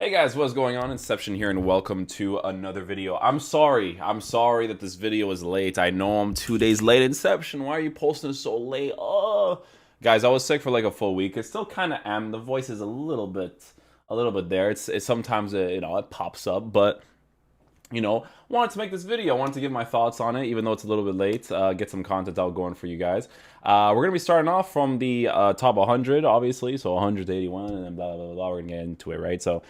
Hey guys, what's going on? Inception here and welcome to another video. I'm sorry that this video is late. I know I'm 2 days late. Inception, why are you posting so late? Oh, guys, I was sick for like a full week. It still kind of am. The voice is a little bit there. It's sometimes it pops up, but wanted to make this video. I wanted to give my thoughts on it, even though it's a little bit late. Get some content out going for you guys. We're going to be starting off from the top 100, obviously. So 181 and then blah, blah, blah. We're going to get into it, right? So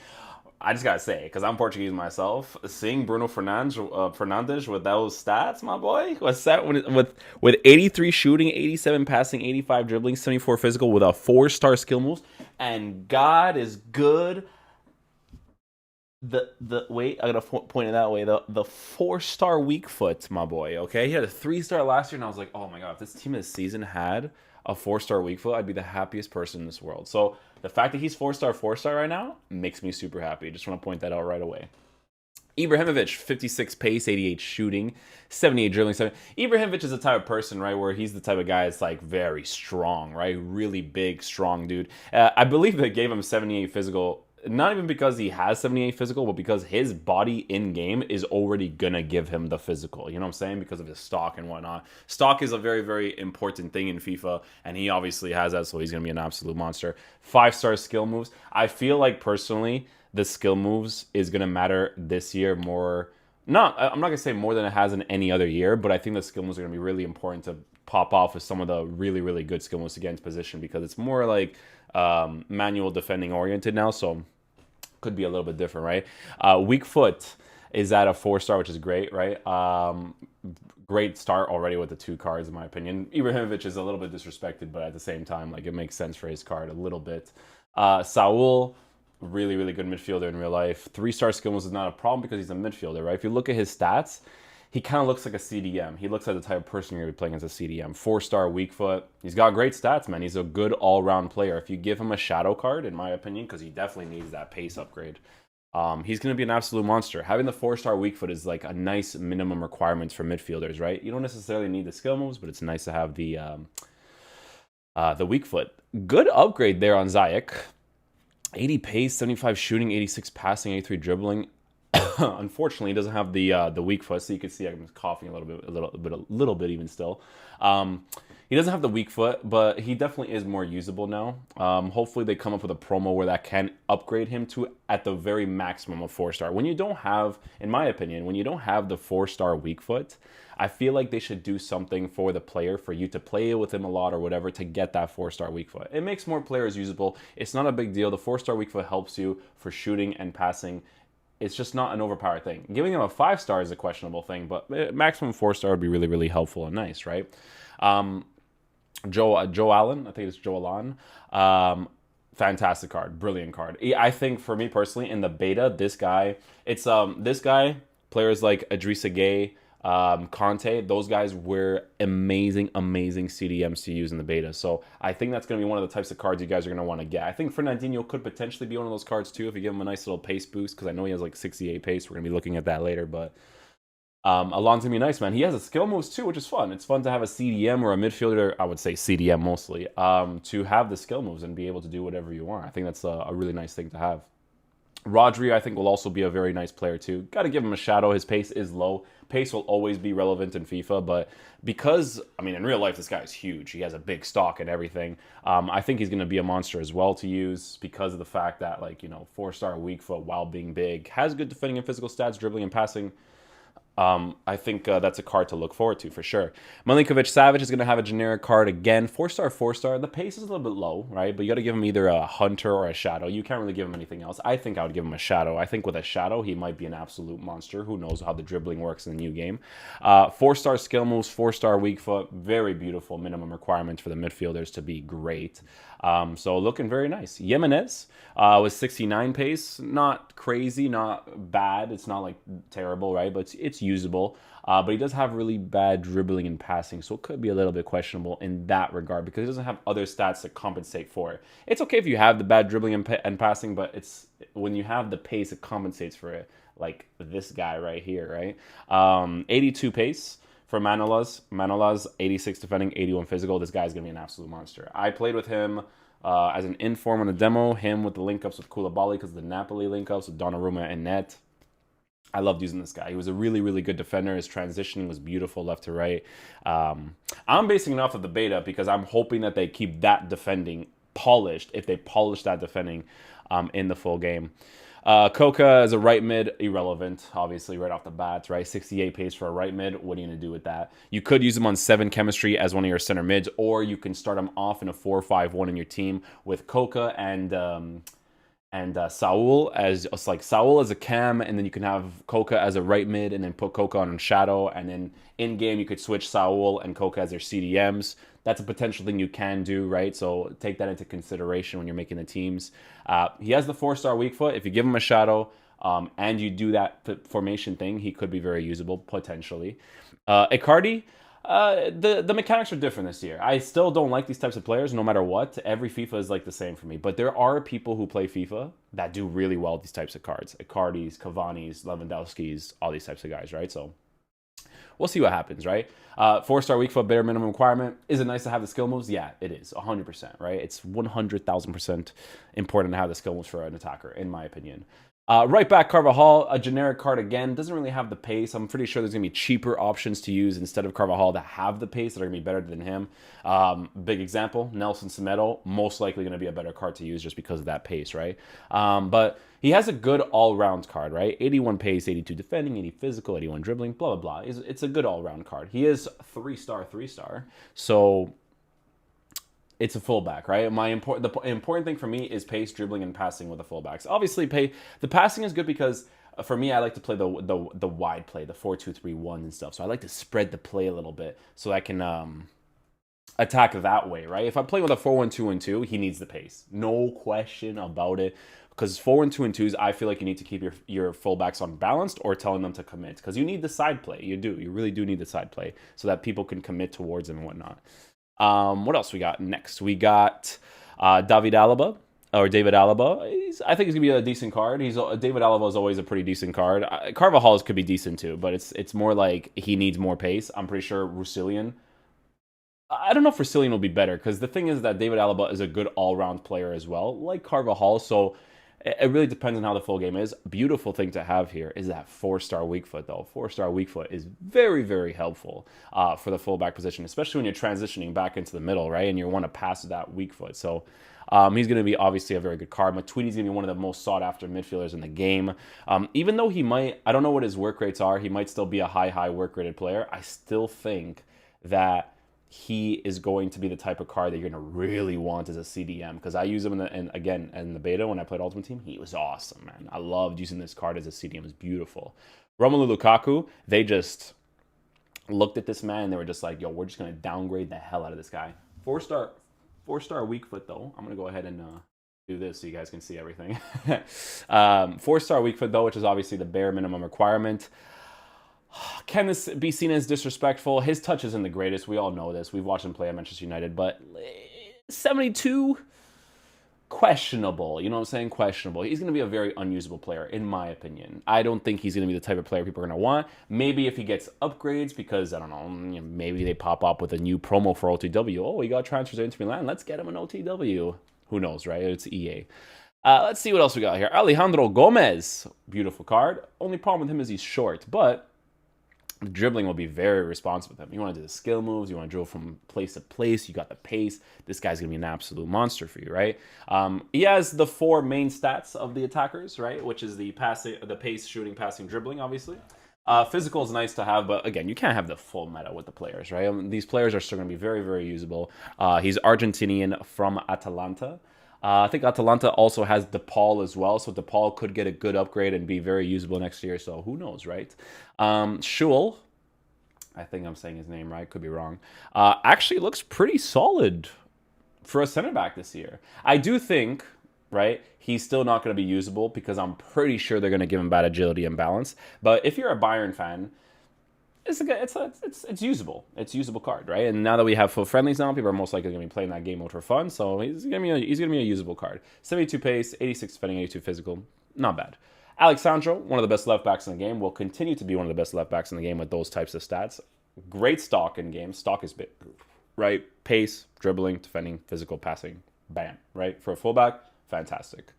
I just got to say, because I'm Portuguese myself, seeing Bruno Fernandes with those stats, my boy, was set with 83 shooting, 87 passing, 85 dribbling, 74 physical with a 4-star skill moves. And God is good. The wait, I gotta point it that way. The 4-star weak foot, my boy. Okay, he had a 3-star last year, and I was like, oh my god, if this team this season had a 4-star weak foot, I'd be the happiest person in this world. So the fact that he's 4-star right now makes me super happy. Just want to point that out right away. Ibrahimovic, 56 pace, 88 shooting, 78 dribbling. Ibrahimovic is the type of person, right, where he's the type of guy that's like very strong, right? Really big, strong dude. I believe they gave him 78 physical, not even because he has 78 physical, but because his body in game is already gonna give him the physical. You know what I'm saying? Because of his stock and whatnot. Stock is a very, very important thing in FIFA, and he obviously has that, so he's gonna be an absolute monster. 5-star skill moves. I feel like personally, the skill moves is gonna matter this year more. I'm not gonna say more than it has in any other year, but I think the skill moves are gonna be really important to pop off with some of the really, really good skill moves against position, because it's more like manual defending oriented now, so could be a little bit different, right? Weak foot is at a 4-star, which is great, right? Great start already with the 2 cards, in my opinion. Ibrahimovic is a little bit disrespected, but at the same time, like, it makes sense for his card a little bit. Saul, really, really good midfielder in real life. 3-star skill moves is not a problem because he's a midfielder, right? If you look at his stats, he kind of looks like a CDM. He looks like the type of person you're going to be playing as a CDM. 4-star weak foot. He's got great stats, man. He's a good all-round player. If you give him a shadow card, in my opinion, because he definitely needs that pace upgrade, he's going to be an absolute monster. Having the 4-star weak foot is like a nice minimum requirement for midfielders, right? You don't necessarily need the skill moves, but it's nice to have the weak foot. Good upgrade there on Ziyech. 80 pace, 75 shooting, 86 passing, 83 dribbling. Unfortunately, he doesn't have the weak foot, so you can see I'm coughing a little bit even still. He doesn't have the weak foot, but he definitely is more usable now. Hopefully, they come up with a promo where that can upgrade him to at the very maximum of 4-star. When you don't have, in my opinion, when you don't have the 4-star weak foot, I feel like they should do something for the player for you to play with him a lot or whatever to get that 4-star weak foot. It makes more players usable. It's not a big deal. The 4-star weak foot helps you for shooting and passing. It's just not an overpowered thing. Giving him a 5-star is a questionable thing, but maximum 4-star would be really, really helpful and nice, right? Joe Allen, I think it's Joe Allen. Fantastic card, brilliant card. I think for me personally, in the beta, this guy, players like Idrissa Gueye, Conte, those guys were amazing CDMs to use in the beta. So I think that's going to be one of the types of cards you guys are going to want to get. I think Fernandinho could potentially be one of those cards too if you give him a nice little pace boost, because I know he has like 68 pace. We're going to be looking at that later, but Alon's gonna be nice, man. He has a skill moves too, which is fun. It's fun to have a CDM or a midfielder, I would say CDM mostly, to have the skill moves and be able to do whatever you want. I think that's a really nice thing to have. Rodri, I think, will also be a very nice player too. Got to give him a shadow. His pace is low. Pace will always be relevant in FIFA, but because, I mean, in real life, this guy is huge. He has a big stock and everything. I think he's going to be a monster as well to use because of the fact that, like, 4-star weak foot while being big, has good defending and physical stats, dribbling and passing. I think that's a card to look forward to for sure. Milinkovic Savic is going to have a generic card again. 4-star, 4-star. The pace is a little bit low, right? But you got to give him either a hunter or a shadow. You can't really give him anything else. I think I would give him a shadow. I think with a shadow, he might be an absolute monster. Who knows how the dribbling works in the new game. 4-star skill moves, 4-star weak foot. Very beautiful minimum requirements for the midfielders to be great. So looking very nice. Jimenez was 69 pace. Not crazy, not bad. It's not like terrible, right? But it's usable. But he does have really bad dribbling and passing, so it could be a little bit questionable in that regard because he doesn't have other stats to compensate for it. It's okay if you have the bad dribbling and passing, but it's when you have the pace, it compensates for it. Like this guy right here, right? 82 pace for Manolas. Manolas, 86 defending, 81 physical. This guy's going to be an absolute monster. I played with him As an inform on the demo, him with the link-ups with Koulibaly because of the Napoli link-ups with Donnarumma and net. I loved using this guy. He was a really, really good defender. His transitioning was beautiful left to right. I'm basing it off of the beta because I'm hoping that they keep that defending polished, if they polish that defending in the full game. Coca as a right mid, irrelevant, obviously, right off the bat, right? 68 pace for a right mid. What are you going to do with that? You could use him on 7 chemistry as one of your center mids, or you can start him off in a 4-5-1 in your team with Coca and Saul as it's like Saul as a cam, and then you can have Coca as a right mid, and then put Coca on shadow, and then in game you could switch Saul and Coca as their CDMs. That's a potential thing you can do, right? So take that into consideration when you're making the teams. He has the 4-star weak foot. If you give him a shadow and you do that formation thing, he could be very usable potentially. Icardi. The mechanics are different this year. I still don't like these types of players no matter what. Every FIFA is like the same for me. But there are people who play FIFA that do really well with these types of cards. Icardi's, Cavani's, Lewandowski's, all these types of guys, right? So we'll see what happens, right? 4-star weak foot, bare minimum requirement. Is it nice to have the skill moves? Yeah, it is. 100%, right? It's 100,000% important to have the skill moves for an attacker, in my opinion. Right back, Carvajal, a generic card again, doesn't really have the pace. I'm pretty sure there's going to be cheaper options to use instead of Carvajal that have the pace that are going to be better than him. Big example, Nelson Semedo, most likely going to be a better card to use just because of that pace, right? But he has a good all-round card, right? 81 pace, 82 defending, 80 physical, 81 dribbling, blah, blah, blah. It's a good all-round card. He is 3-star, so it's a fullback, right? The important thing for me is pace, dribbling, and passing with the fullbacks. Obviously, the passing is good because for me, I like to play the wide play, the 4-2-3-1 and stuff. So I like to spread the play a little bit so I can attack that way, right? If I'm playing with a 4-1-2-1-2, he needs the pace, no question about it. Because 4-1-2-2s, I feel like you need to keep your fullbacks unbalanced or telling them to commit. Because you need the side play. You really do need the side play so that people can commit towards him and whatnot. What else we got next? We got David Alaba. I think he's gonna be a decent card. David Alaba is always a pretty decent card. Carvajal could be decent too, but it's more like he needs more pace. I'm pretty sure Russillian. I don't know if Russillian will be better because the thing is that David Alaba is a good all-round player as well, like Carvajal. So it really depends on how the full game is. Beautiful thing to have here is that 4-star weak foot, though. 4-star weak foot is very, very helpful for the fullback position, especially when you're transitioning back into the middle, right? And you want to pass that weak foot. So he's going to be obviously a very good card. Matuidi's going to be one of the most sought-after midfielders in the game. Even though he might, I don't know what his work rates are, he might still be a high work-rated player. I still think that he is going to be the type of card that you're going to really want as a CDM because I use him in the beta when I played Ultimate Team. He was awesome, man. I loved using this card as a CDM. It was beautiful. Romelu Lukaku, they just looked at this man and they were just like, yo, we're just going to downgrade the hell out of this guy. 4-star weak foot, though. I'm going to go ahead and do this so you guys can see everything. 4-star weak foot, though, which is obviously the bare minimum requirement. Can this be seen as disrespectful? His touch isn't the greatest. We all know this. We've watched him play at Manchester United, but 72, questionable. You know what I'm saying? Questionable. He's going to be a very unusable player, in my opinion. I don't think he's going to be the type of player people are going to want. Maybe if he gets upgrades because, I don't know, maybe they pop up with a new promo for OTW. Oh, we got transfers to Inter Milan. Let's get him an OTW. Who knows, right? It's EA. Let's see what else we got here. Alejandro Gomez. Beautiful card. Only problem with him is he's short, but the dribbling will be very responsive with him. You want to do the skill moves. You want to dribble from place to place. You got the pace. This guy's going to be an absolute monster for you, right? He has the 4 main stats of the attackers, right? Which is the pace, shooting, passing, dribbling, obviously. Physical is nice to have, but again, you can't have the full meta with the players, right? These players are still going to be very, very usable. He's Argentinian from Atalanta. I think Atalanta also has DePaul as well, so DePaul could get a good upgrade and be very usable next year, so who knows, right? Schul, I think I'm saying his name right, could be wrong, actually looks pretty solid for a center back this year. I do think, right, he's still not going to be usable because I'm pretty sure they're going to give him bad agility and balance, but if you're a Bayern fan, it's usable. It's a usable card, right? And now that we have full friendlies now, people are most likely going to be playing that game mode for fun. So he's gonna be a usable card. 72 pace, 86 defending, 82 physical. Not bad. Alexandro, one of the best left backs in the game, will continue to be one of the best left backs in the game with those types of stats. Great stock in game. Stock is big, right? Pace, dribbling, defending, physical, passing. bam, right? For a fullback, fantastic.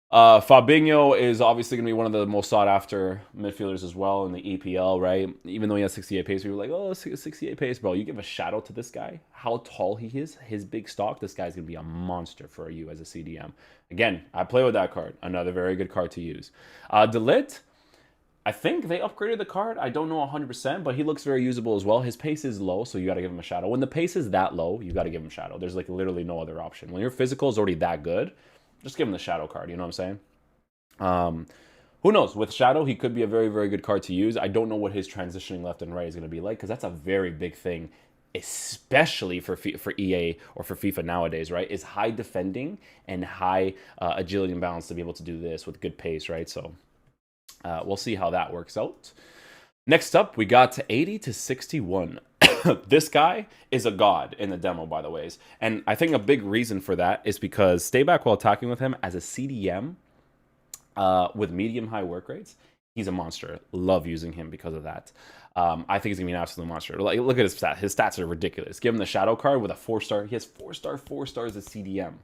Fabinho is obviously going to be one of the most sought after midfielders as well in the EPL, right? Even though he has 68 pace, we were like, oh, 68 pace, bro. You give a shadow to this guy, how tall he is, his big stock, this guy's going to be a monster for you as a CDM. Again, I play with that card. Another very good card to use. Delit, I think they upgraded the card. I don't know 100%, but he looks very usable as well. His pace is low, so you got to give him a shadow. When the pace is that low, you got to give him shadow. There's like literally no other option. When your physical is already that good, just give him the shadow card. You know what I'm saying? Who knows? With shadow, he could be a very, very good card to use. I don't know what his transitioning left and right is going to be like, because that's a very big thing, especially for EA or for FIFA nowadays, right? Is high defending and high agility and balance to be able to do this with good pace, right? So we'll see how that works out. Next up, we got to 80 to 61. This guy is a god in the demo, by the way. And I think a big reason for that is because stay back while attacking with him as a CDM with medium-high work rates. He's a monster. Love using him because of that. I think he's going to be an absolute monster. Like, look at his stats. His stats are ridiculous. Give him the shadow card with a 4-star. He has 4 stars as CDM.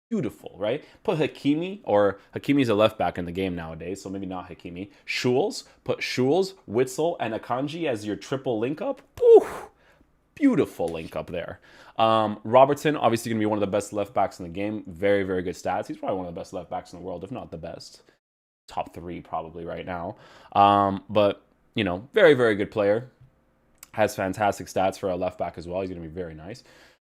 Beautiful, right? Put Hakimi, or Hakimi's a left back in the game nowadays, so maybe not Hakimi. Schulz, put Schulz, Witzel, and Akanji as your triple link up. Ooh, beautiful link up there. Robertson, obviously going to be one of the best left backs in the game. Very, very good stats. He's probably one of the best left backs in the world, if not the best. Top 3 probably right now. But, you know, very, very good player. Has fantastic stats for a left back as well. He's going to be very nice.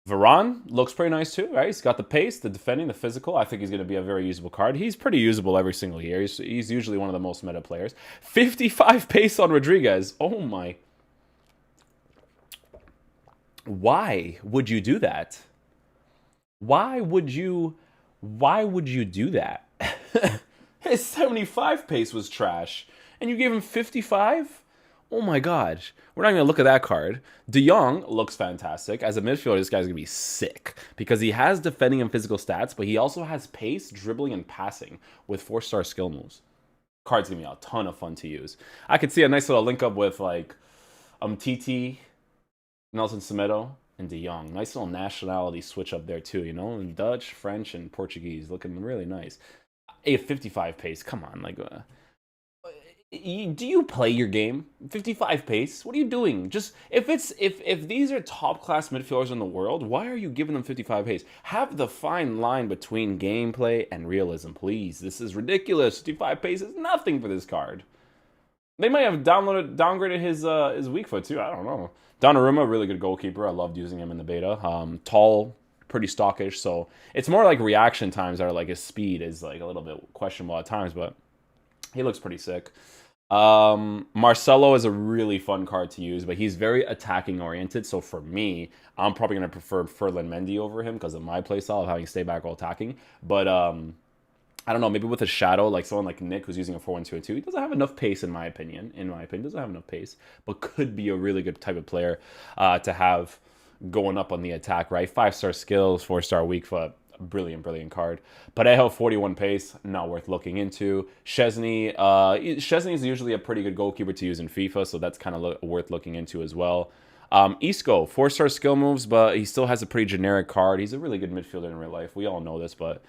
Varane looks pretty nice too, right? He's got the pace, the defending, the physical. I think he's going to be a very usable card. He's pretty usable every single year. He's usually one of the most meta players. 55 pace on Rodriguez. Oh my. Why would you do that? Why would you do that? His 75 pace was trash, and you gave him 55? Oh my god. We're not going to look at that card. De Jong looks fantastic. As a midfielder, this guy's going to be sick because he has defending and physical stats, but he also has pace, dribbling, and passing with 4-star skill moves. Card's going to be a ton of fun to use. I could see a nice little link up with like TT, Nelson Semedo, and De Jong. Nice little nationality switch up there too, you know? In Dutch, French, and Portuguese. Looking really nice. A 55 pace. Come on. Like... do you play your game 55 pace? What are you doing? Just if these are top class midfielders in the world, why are you giving them 55 pace? Have the fine line between gameplay and realism, please. This is ridiculous. 55 pace is nothing for this card. They might have downgraded his weak foot too. I don't know. Donnarumma, really good goalkeeper. I loved using him in the beta. Tall, pretty stockish. So it's more like reaction times are like his speed is like a little bit questionable at times, but he looks pretty sick. Marcelo is a really fun card to use, but he's very attacking oriented. So for me, I'm probably going to prefer Ferland Mendy over him because of my playstyle of having stay back while attacking. But I don't know, maybe with a shadow, like someone like Nick who's using a 4-1-2-2, he doesn't have enough pace in my opinion. Doesn't have enough pace, but could be a really good type of player to have going up on the attack, right? 5-star skills, 4-star weak foot. Brilliant card. Parejo, 41 pace, not worth looking into. Szczesny is usually a pretty good goalkeeper to use in FIFA, so that's kind of worth looking into as well. Isco, 4-star skill moves, but he still has a pretty generic card. He's a really good midfielder in real life. We all know this, but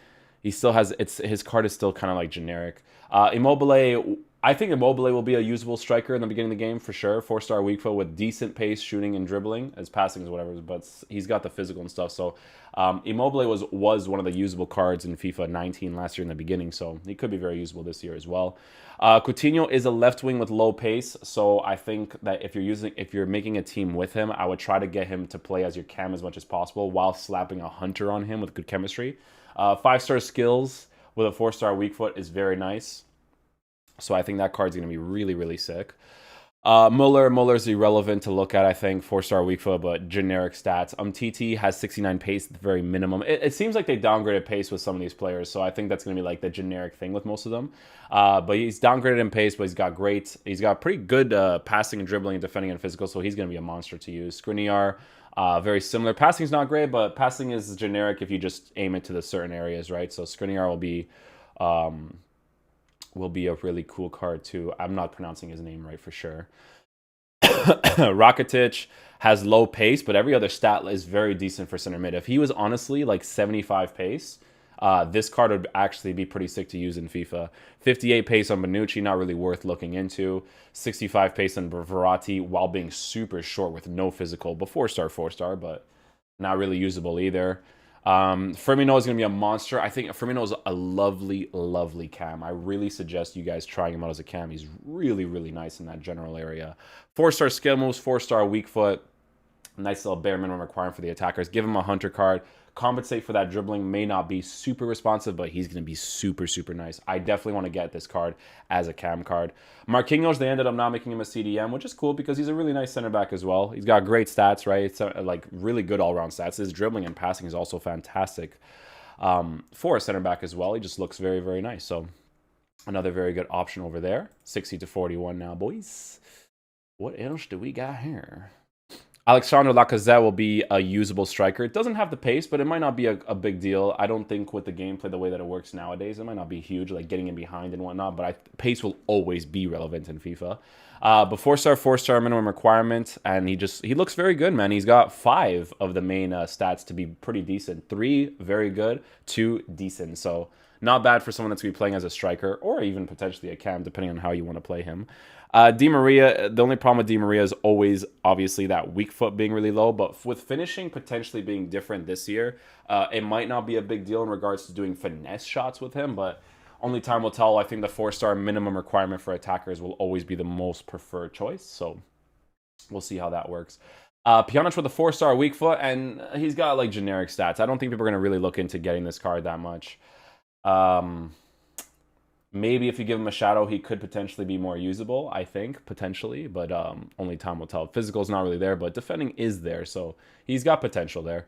he still has his card is still kind of like generic. Immobile, I think Immobile will be a usable striker in the beginning of the game for sure. 4-star weak foot with decent pace, shooting and dribbling, as passing is whatever, but he's got the physical and stuff. So Immobile was one of the usable cards in FIFA 19 last year in the beginning, so he could be very usable this year as well. Coutinho is a left wing with low pace, so I think that if you're making a team with him, I would try to get him to play as your cam as much as possible while slapping a hunter on him with good chemistry. 5-star skills with a 4-star weak foot is very nice. So I think that card's going to be really, really sick. Muller's irrelevant to look at, I think. 4-star weak foot, but generic stats. TT has 69 pace at the very minimum. It seems like they downgraded pace with some of these players, so I think that's going to be like the generic thing with most of them. But he's downgraded in pace, but he's got pretty good passing and dribbling and defending and physical, so he's going to be a monster to use. Skriniar, very similar. Passing's not great, but passing is generic if you just aim it to the certain areas, right? So Skriniar will be a really cool card too. I'm not pronouncing his name right for sure. Rakitic has low pace, but every other stat is very decent for center mid. If he was honestly like 75 pace, this card would actually be pretty sick to use in FIFA. 58 pace on Bonucci, not really worth looking into. 65 pace on Verratti while being super short with no physical, but 4-star, but not really usable either. Firmino is going to be a monster. I think Firmino is a lovely, lovely cam. I really suggest you guys trying him out as a cam. He's really, really nice in that general area. 4-star skill moves, 4-star weak foot. Nice little bare minimum requirement for the attackers. Give him a hunter card. Compensate for that dribbling. May not be super responsive, but he's going to be super, super nice. I definitely want to get this card as a cam card. Marquinhos, they ended up not making him a CDM, which is cool because he's a really nice center back as well. He's got great stats, right? It's like really good all-around stats. His dribbling and passing is also fantastic for a center back as well. He just looks very, very nice. So another very good option over there. 60-41 now, boys. What else do we got here? Alexandre Lacazette will be a usable striker. It doesn't have the pace, but it might not be a big deal. I don't think with the gameplay, the way that it works nowadays, it might not be huge, like getting in behind and whatnot, but pace will always be relevant in FIFA. But 4-star minimum requirement, and he looks very good, man. He's got 5 of the main stats to be pretty decent. 3, very good. 2, decent. So not bad for someone that's going to be playing as a striker or even potentially a cam, depending on how you want to play him. Di Maria, the only problem with Di Maria is always, obviously, that weak foot being really low. But with finishing potentially being different this year, it might not be a big deal in regards to doing finesse shots with him. But only time will tell. I think the 4-star minimum requirement for attackers will always be the most preferred choice. So we'll see how that works. Pjanic with a 4-star weak foot, and he's got like generic stats. I don't think people are going to really look into getting this card that much. Maybe if you give him a shadow, he could potentially be more usable, I think, potentially. But only time will tell. Physical is not really there, but defending is there. So he's got potential there.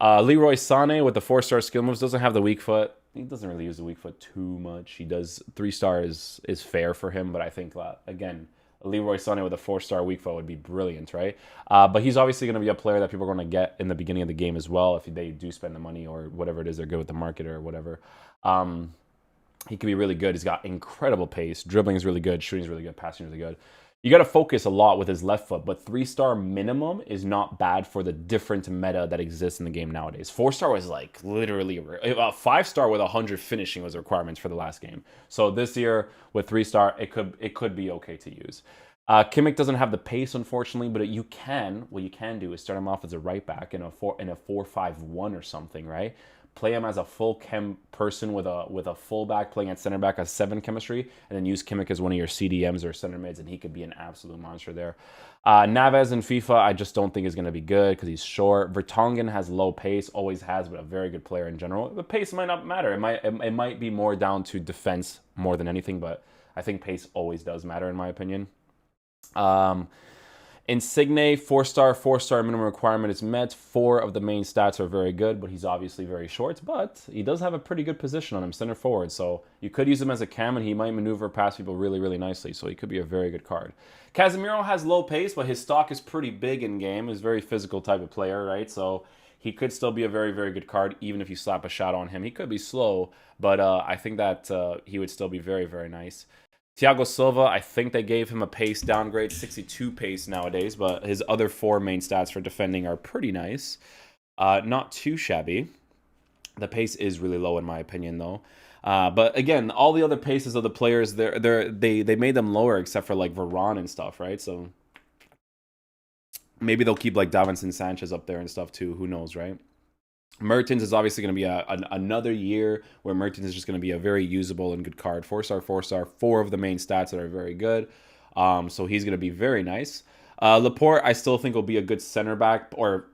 Leroy Sané with the 4-star skill moves doesn't have the weak foot. He doesn't really use the weak foot too much. He does 3-star is fair for him, but I think, again, Leroy Sané with a 4-star weak foot would be brilliant, right? But he's obviously going to be a player that people are going to get in the beginning of the game as well if they do spend the money or whatever it is, they're good with the market or whatever. He could be really good. He's got incredible pace. Dribbling is really good. Shooting is really good. Passing is really good. You got to focus a lot with his left foot, but 3-star minimum is not bad for the different meta that exists in the game nowadays. 4-star was like literally 5-star with 100 finishing was the requirements for the last game. So this year with 3-star, it could be okay to use. Kimmich doesn't have the pace, unfortunately, but what you can do is start him off as a right back in a 4-5-1 or something, right? Play him as a full chem person with a fullback playing at center back as 7 chemistry, and then use Kimmich as one of your CDMs or center mids, and he could be an absolute monster there. Navas in FIFA, I just don't think is going to be good because he's short. Vertonghen has low pace, always has, but a very good player in general. The pace might not matter. It might be more down to defense more than anything, but I think pace always does matter in my opinion. Insigne, 4-star minimum requirement is met. 4 of the main stats are very good, but he's obviously very short. But he does have a pretty good position on him, center forward. So you could use him as a cam, and he might maneuver past people really, really nicely. So he could be a very good card. Casemiro has low pace, but his stock is pretty big in game. He's a very physical type of player, right? So he could still be a very, very good card, even if you slap a shot on him. He could be slow, but I think that he would still be very, very nice. Thiago Silva, I think they gave him a pace downgrade, 62 pace nowadays, but his other 4 main stats for defending are pretty nice. Not too shabby. The pace is really low in my opinion, though. But again, all the other paces of the players, they made them lower except for like Varane and stuff, right? So maybe they'll keep like Davinson Sanchez up there and stuff too. Who knows, right? Mertens is obviously going to be another year where Mertens is just going to be a very usable and good card. 4-star, 4-star, 4 of the main stats that are very good. So he's going to be very nice. Laporte, I still think will be a good center back or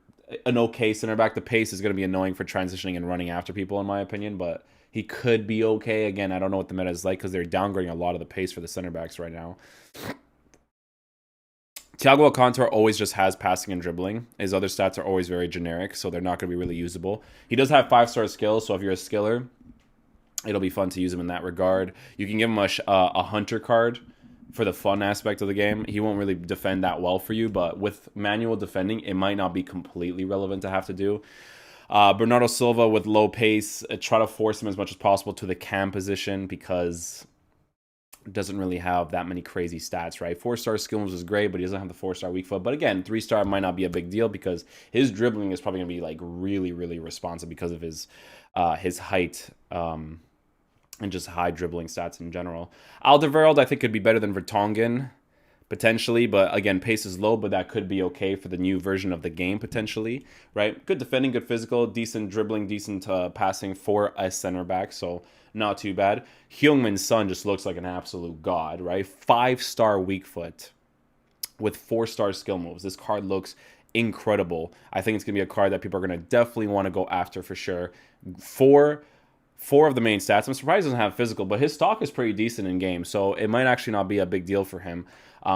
an okay center back. The pace is going to be annoying for transitioning and running after people, in my opinion, but he could be okay. Again, I don't know what the meta is like because they're downgrading a lot of the pace for the center backs right now. Thiago Alcantara always just has passing and dribbling. His other stats are always very generic, so they're not going to be really usable. He does have 5-star skills, so if you're a skiller, it'll be fun to use him in that regard. You can give him a hunter card for the fun aspect of the game. He won't really defend that well for you, but with manual defending, it might not be completely relevant to have to do. Bernardo Silva with low pace, try to force him as much as possible to the cam position because doesn't really have that many crazy stats, right? 4-star skill moves is great, but he doesn't have the 4-star weak foot. But again, 3-star might not be a big deal because his dribbling is probably going to be like really, really responsive because of his height and just high dribbling stats in general. Alderweireld, I think, could be better than Vertonghen potentially, but again, pace is low, but that could be okay for the new version of the game potentially, right? Good defending, good physical, decent dribbling, decent passing for a center back, so not too bad. Heung-min Son just looks like an absolute god, right? 5-star weak foot with 4-star skill moves. This card looks incredible. I think it's going to be a card that people are going to definitely want to go after for sure. Four of the main stats. I'm surprised he doesn't have physical, but his stock is pretty decent in game, so it might actually not be a big deal for him.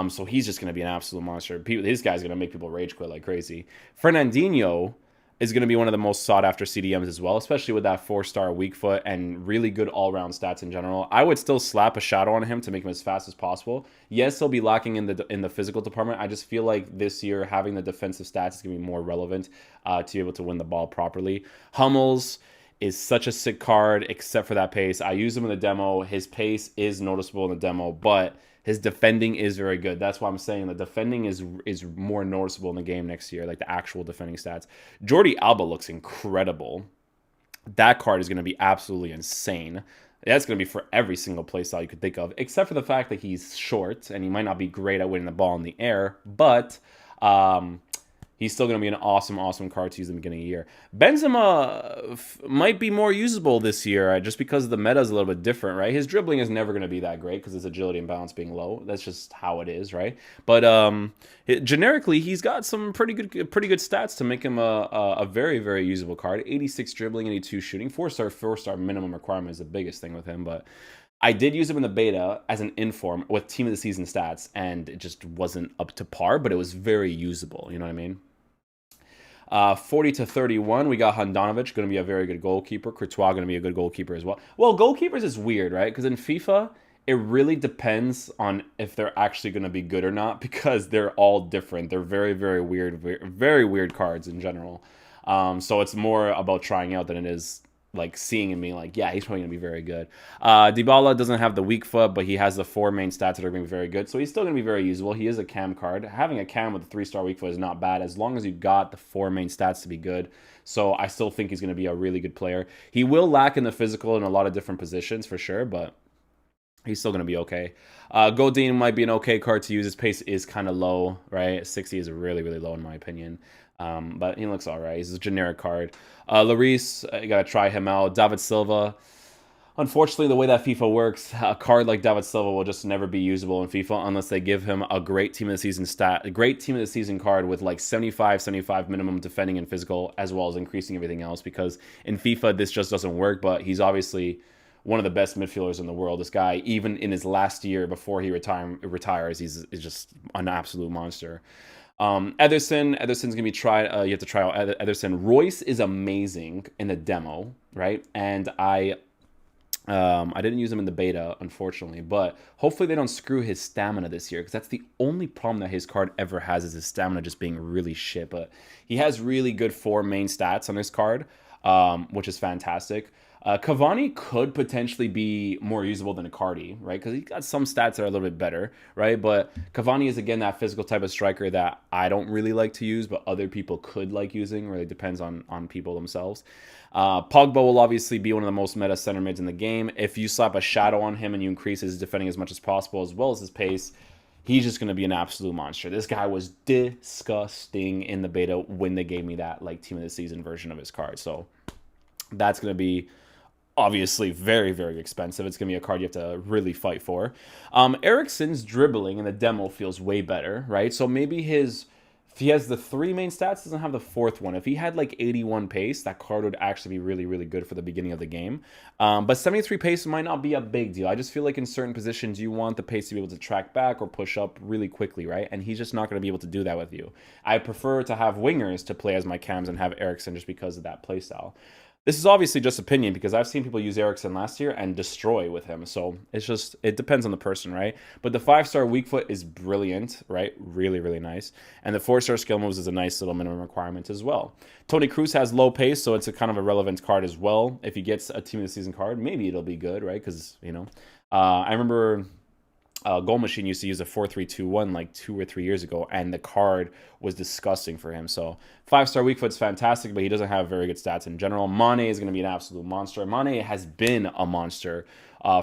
So he's just going to be an absolute monster. This guy's going to make people rage quit like crazy. Fernandinho is going to be one of the most sought-after CDMs as well, especially with that 4-star weak foot and really good all-round stats in general. I would still slap a shadow on him to make him as fast as possible. Yes, he'll be lacking in the physical department. I just feel like this year having the defensive stats is going to be more relevant to be able to win the ball properly. Hummels is such a sick card, except for that pace. I use him in the demo. His pace is noticeable in the demo, but his defending is very good. That's why I'm saying the defending is more noticeable in the game next year, like the actual defending stats. Jordi Alba looks incredible. That card is going to be absolutely insane. That's going to be for every single playstyle you could think of, except for the fact that he's short and he might not be great at winning the ball in the air, but he's still going to be an awesome card to use in the beginning of the year. Benzema might be more usable this year just because the meta is a little bit different, right? His dribbling is never going to be that great because his agility and balance being low. That's just how it is, right? But generically, he's got some pretty good stats to make him a very usable card. 86 dribbling, 82 shooting. 4-star minimum requirement is the biggest thing with him, but I did use him in the beta as an inform with team of the season stats, and it just wasn't up to par, but it was very usable. You know what I mean? 40 to 31, we got Handanovic, going to be a very good goalkeeper. Courtois going to be a good goalkeeper as well. Well, goalkeepers is weird, right? Because in FIFA, it really depends on if they're actually going to be good or not, because they're all different. They're very weird cards in general. So it's more about trying out than it is like seeing and being like, yeah, he's probably going to be very good. Dybala doesn't have the weak foot, but he has the 4 main stats that are going to be very good. So he's still going to be very usable. He is a cam card. Having a cam with a 3-star weak foot is not bad as long as you got the 4 main stats to be good. So I still think he's going to be a really good player. He will lack in the physical in a lot of different positions for sure, but he's still going to be okay. Godin might be an okay card to use. His pace is kind of low, right? 60 is really low in my opinion. But he looks all right. He's a generic card. Lloris, you got to try him out. David Silva. Unfortunately, the way that FIFA works, a card like David Silva will just never be usable in FIFA unless they give him a great team of the season a great team of the season card with like 75 minimum defending and physical, as well as increasing everything else. Because in FIFA, this just doesn't work, but he's obviously one of the best midfielders in the world. This guy, even in his last year before he retires, he's just an absolute monster. Ederson's gonna be tried. You have to try out Ederson. Royce is amazing in the demo, right? And I didn't use him in the beta, unfortunately, but hopefully they don't screw his stamina this year, because that's the only problem that his card ever has, is his stamina just being really shit. But he has really good 4 main stats on his card, which is fantastic. Cavani could potentially be more usable than Icardi, right? Because he's got some stats that are a little bit better, right? But Cavani is, again, that physical type of striker that I don't really like to use, but other people could like using. Really depends on people themselves. Pogba will obviously be one of the most meta center mids in the game. If you slap a shadow on him and you increase his defending as much as possible, as well as his pace, he's just going to be an absolute monster. This guy was disgusting in the beta when they gave me that like team of the season version of his card. So that's going to be obviously very expensive. It's going to be a card you have to really fight for. Eriksen's dribbling in the demo feels way better, right? So maybe if he has the 3 main stats, doesn't have the 4th one. If he had like 81 pace, that card would actually be really good for the beginning of the game. But 73 pace might not be a big deal. I just feel like in certain positions, you want the pace to be able to track back or push up really quickly, right? And he's just not going to be able to do that with you. I prefer to have wingers to play as my cams and have Eriksen just because of that playstyle. This is obviously just opinion, because I've seen people use Eriksen last year and destroy with him. So it depends on the person, right? But the 5-star weak foot is brilliant, right? Really nice. And the 4-star skill moves is a nice little minimum requirement as well. Toni Kroos has low pace, so it's a kind of a relevant card as well. If he gets a team of the season card, maybe it'll be good, right? Because, I remember Goal Machine used to use a 4-3-2-1 like 2 or 3 years ago, and the card was disgusting for him. So 5-star weak foot's fantastic, but he doesn't have very good stats in general. Mane is going to be an absolute monster. Mane has been a monster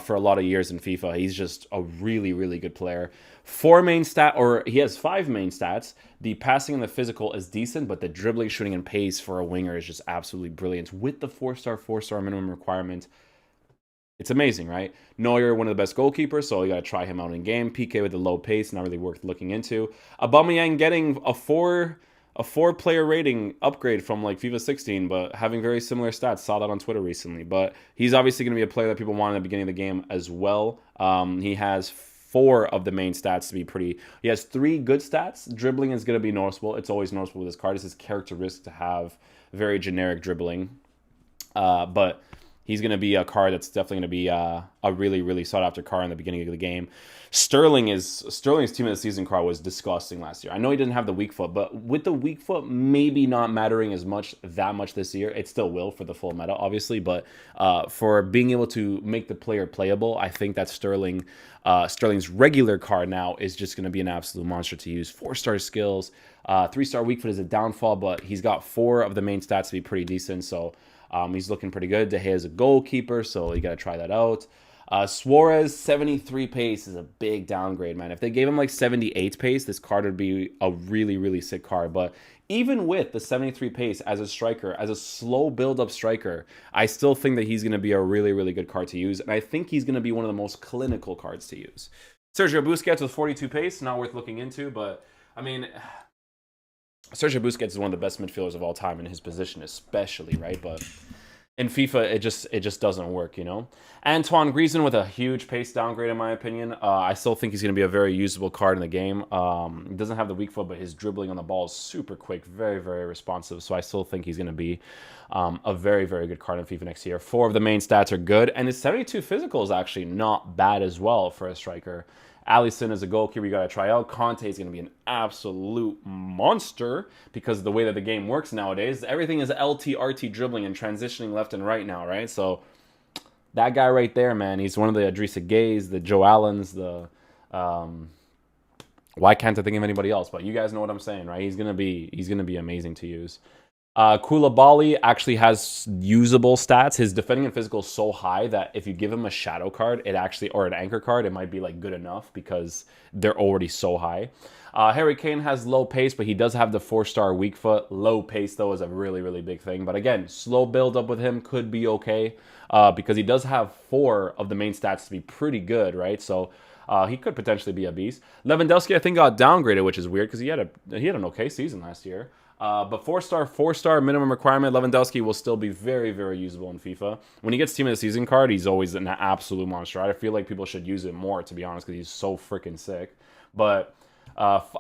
for a lot of years in FIFA. He's just a really, really good player. He has 5 main stats. The passing and the physical is decent, but the dribbling, shooting, and pace for a winger is just absolutely brilliant. With the 4-star minimum requirement, it's amazing, right? Neuer, one of the best goalkeepers, so you got to try him out in game. PK with the low pace, not really worth looking into. Aubameyang getting a four-player rating upgrade from like FIFA 16, but having very similar stats. Saw that on Twitter recently. But he's obviously going to be a player that people want at the beginning of the game as well. He has 4 of the main stats to be pretty. He has 3 good stats. Dribbling is going to be noticeable. It's always noticeable with this card. It's his characteristic to have very generic dribbling. But he's going to be a card that's definitely going to be a really, really sought-after card in the beginning of the game. Sterling's Team of the Season card was disgusting last year. I know he didn't have the weak foot, but with the weak foot maybe not mattering that much this year, it still will for the full meta, obviously. But for being able to make the player playable, I think that Sterling's regular card now is just going to be an absolute monster to use. 4-star skills, 3-star weak foot is a downfall, but he's got 4 of the main stats to be pretty decent, so he's looking pretty good. De Gea is a goalkeeper, so you got to try that out. Suarez, 73 pace is a big downgrade, man. If they gave him like 78 pace, this card would be a really, really sick card. But even with the 73 pace as a striker, as a slow build-up striker, I still think that he's going to be a really, really good card to use. And I think he's going to be one of the most clinical cards to use. Sergio Busquets with 42 pace, not worth looking into. But, I mean, Sergio Busquets is one of the best midfielders of all time in his position, especially, right? But in FIFA, it just doesn't work, you know? Antoine Griezmann with a huge pace downgrade, in my opinion. I still think he's going to be a very usable card in the game. He doesn't have the weak foot, but his dribbling on the ball is super quick, very, very responsive. So I still think he's going to be a very, very good card in FIFA next year. 4 of the main stats are good, and his 72 physical is actually not bad as well for a striker. Alisson is a goalkeeper you got to try out. Conte is going to be an absolute monster because of the way that the game works nowadays. Everything is LT-RT dribbling and transitioning left and right now, right? So that guy right there, man, he's one of the Idrissa Gueyes, the Joe Allens, the... why can't I think of anybody else? But you guys know what I'm saying, right? He's gonna be amazing to use. Koulibaly actually has usable stats. His defending and physical is so high that if you give him a shadow card, or an anchor card, it might be like good enough because they're already so high. Harry Kane has low pace, but he does have the 4-star weak foot. Low pace, though, is a really, really big thing. But again, slow build up with him could be okay because he does have 4 of the main stats to be pretty good, right? So he could potentially be a beast. Lewandowski, I think, got downgraded, which is weird because he had an okay season last year. But 4-star minimum requirement, Lewandowski will still be very, very usable in FIFA. When he gets Team of the Season card, he's always an absolute monster. I feel like people should use it more, to be honest, because he's so freaking sick. But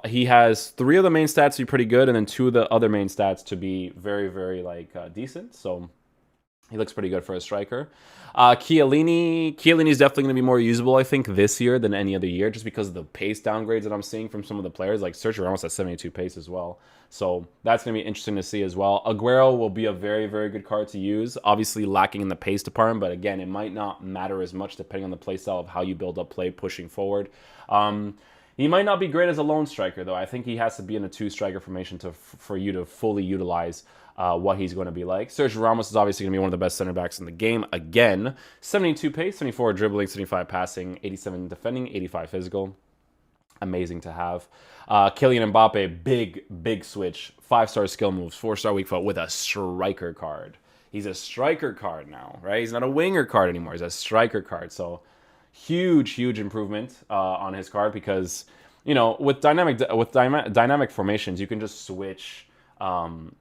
he has 3 of the main stats to be pretty good, and then 2 of the other main stats to be very, very decent. So he looks pretty good for a striker. Chiellini is definitely going to be more usable, I think, this year than any other year, just because of the pace downgrades that I'm seeing from some of the players. Like Sergio Ramos has 72 pace as well. So that's going to be interesting to see as well. Aguero will be a very, very good card to use. Obviously lacking in the pace department, but again, it might not matter as much depending on the play style of how you build up play pushing forward. He might not be great as a lone striker, though. I think he has to be in a 2-striker formation for you to fully utilize what he's going to be like. Sergio Ramos is obviously going to be one of the best center backs in the game. Again, 72 pace, 74 dribbling, 75 passing, 87 defending, 85 physical. Amazing to have. Kylian Mbappe, big switch. 5-star skill moves, 4-star weak foot with a striker card. He's a striker card now, right? He's not a winger card anymore. He's a striker card. So huge improvement on his card because, you know, with dynamic formations, you can just switch him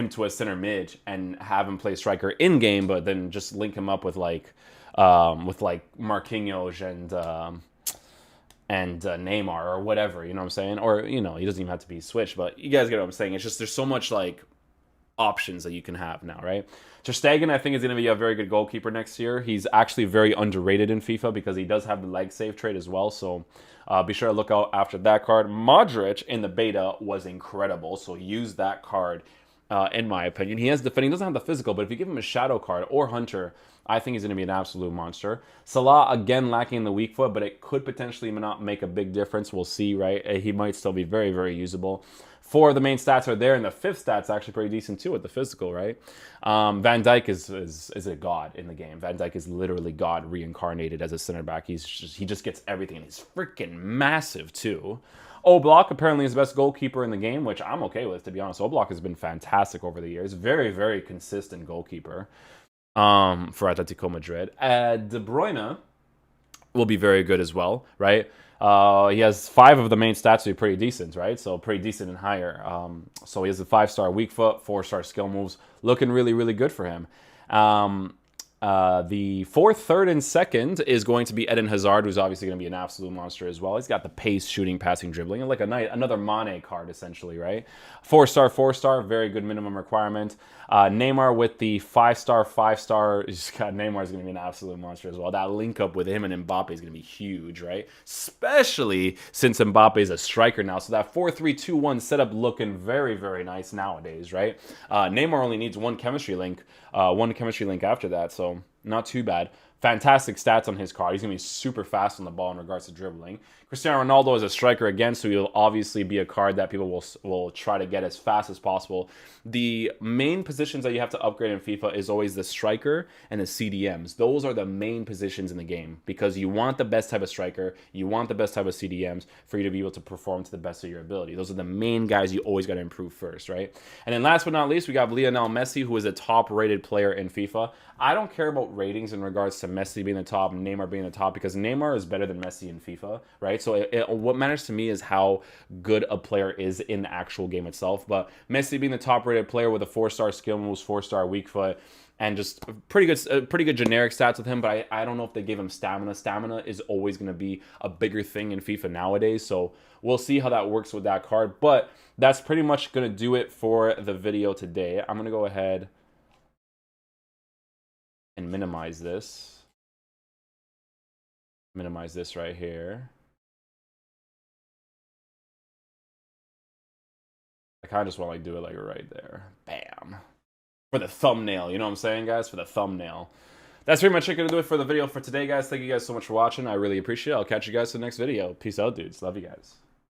to a center mid and have him play striker in game, but then just link him up with Marquinhos and Neymar or whatever, you know what I'm saying? Or, you know, he doesn't even have to be switched, but you guys get what I'm saying. It's just there's so much options that you can have now, right? Ter Stegen, I think, is going to be a very good goalkeeper next year. He's actually very underrated in FIFA because he does have the leg save trait as well, so be sure to look out after that card. Modric in the beta was incredible, so use that card in my opinion. He has defending, he doesn't have the physical, but if you give him a shadow card or hunter, I think he's going to be an absolute monster. Salah, again, lacking in the weak foot, but it could potentially not make a big difference. We'll see, right? He might still be very, very usable. 4 of the main stats are there, and the 5th stat's actually pretty decent too with the physical, right? Van Dijk is a god in the game. Van Dijk is literally God reincarnated as a center back. He just gets everything, and he's freaking massive too. Oblak apparently is the best goalkeeper in the game, which I'm okay with, to be honest. Oblak has been fantastic over the years. Very, very consistent goalkeeper for Atletico Madrid. De Bruyne will be very good as well, right? He has 5 of the main stats to be pretty decent, right? So pretty decent and higher. So he has a 5-star weak foot, 4-star skill moves. Looking really, really good for him. The 4th, 3rd, and 2nd is going to be Eden Hazard, who's obviously going to be an absolute monster as well. He's got the pace, shooting, passing, dribbling, and like another Mane card, essentially, right? 4-star, 4-star, very good minimum requirement. Neymar with the 5-star, 5-star. Neymar is going to be an absolute monster as well. That link up with him and Mbappe is going to be huge, right? Especially since Mbappe is a striker now. So that 4-3-2-1 setup looking very, very nice nowadays, right? Neymar only needs one chemistry link after that, so not too bad. Fantastic stats on his card. He's going to be super fast on the ball in regards to dribbling. Cristiano Ronaldo is a striker again, so he'll obviously be a card that people will try to get as fast as possible. The main positions that you have to upgrade in FIFA is always the striker and the CDMs. Those are the main positions in the game because you want the best type of striker, you want the best type of CDMs for you to be able to perform to the best of your ability. Those are the main guys you always got to improve first, right? And then last but not least, we got Lionel Messi, who is a top-rated player in FIFA. I don't care about ratings in regards to Messi being the top and Neymar being the top because Neymar is better than Messi in FIFA, right? So what matters to me is how good a player is in the actual game itself. But Messi being the top-rated player with a 4-star skill moves, 4-star weak foot, and just pretty good generic stats with him. But I don't know if they gave him stamina. Stamina is always going to be a bigger thing in FIFA nowadays. So we'll see how that works with that card. But that's pretty much going to do it for the video today. I'm going to go ahead and minimize this. Minimize this right here. I kind of just want to like do it like right there. Bam. For the thumbnail, you know what I'm saying, guys? For the thumbnail. That's pretty much it. Gonna do it for the video for today, guys. Thank you guys so much for watching. I really appreciate it. I'll catch you guys in the next video. Peace out, dudes. Love you guys.